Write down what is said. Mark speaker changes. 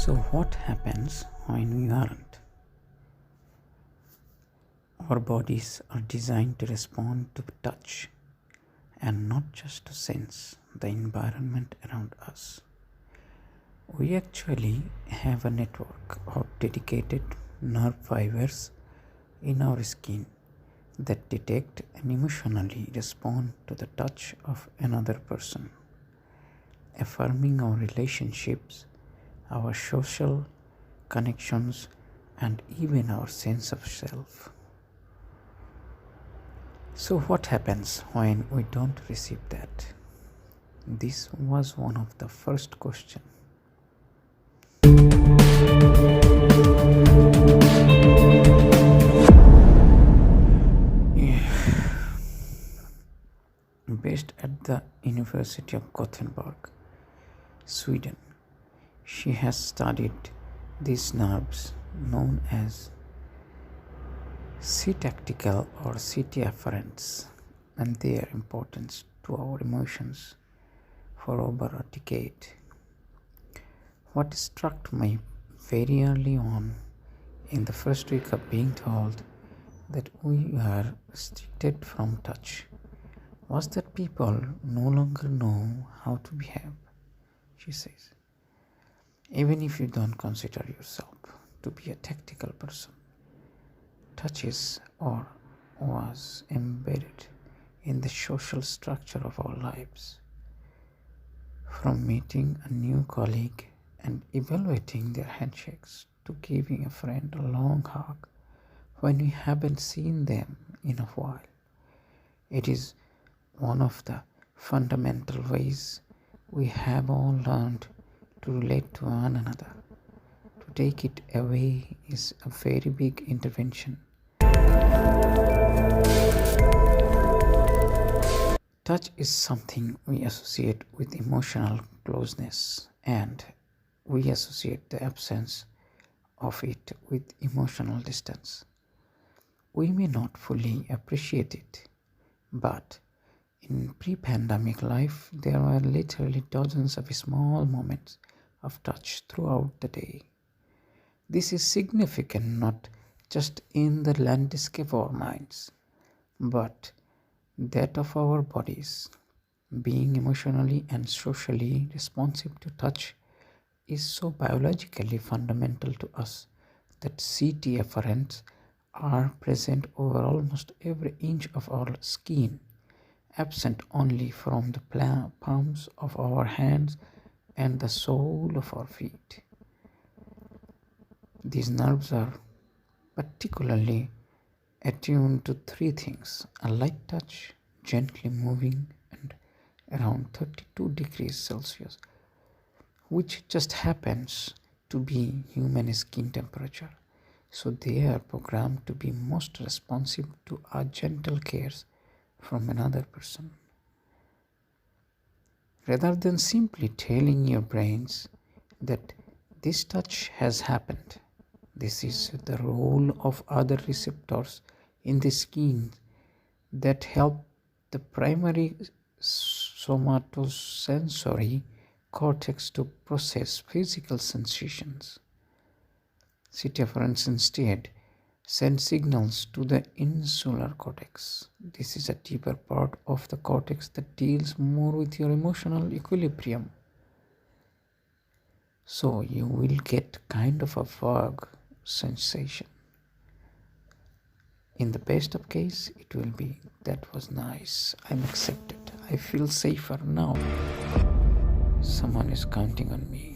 Speaker 1: So, what happens when we aren't? Our bodies are designed to respond to touch and not just to sense the environment around us. We actually have a network of dedicated nerve fibers in our skin that detect and emotionally respond to the touch of another person, affirming our relationships, our social connections, and even our sense of self. So, what happens when we don't receive that? This was one of the first questions. Based at the University of Gothenburg, Sweden, she has studied these nerves known as C-tactical or CT afferents and their importance to our emotions for over a decade. What struck me very early on in the first week of being told that we are restricted from touch was that people no longer know how to behave, she says. Even if you don't consider yourself to be a tactical person, touch is or was embedded in the social structure of our lives. From meeting a new colleague and evaluating their handshakes to giving a friend a long hug when we haven't seen them in a while. It is one of the fundamental ways we have all learned to relate to one another. To take it away is a very big intervention. Touch is something we associate with emotional closeness, and we associate the absence of it with emotional distance. We may not fully appreciate it, but in pre-pandemic life, there were literally dozens of small moments of touch throughout the day. This is significant not just in the landscape of our minds, but that of our bodies. Being emotionally and socially responsive to touch is so biologically fundamental to us that CT afferents are present over almost every inch of our skin, absent only from the palms of our hands and the sole of our feet. These nerves are particularly attuned to three things: a light touch, gently moving, and around 32 degrees Celsius, which just happens to be human skin temperature. So they are programmed to be most responsive to our gentle cares from another person. Rather than simply telling your brains that this touch has happened, this is the role of other receptors in the skin that help the primary somatosensory cortex to process physical sensations. CT afferents instead send signals to the insular cortex. This is a deeper part of the cortex that deals more with your emotional equilibrium. So you will get kind of a vague sensation. In the best of case, it will be, that was nice, I'm accepted, I feel safer now. Someone is counting on me.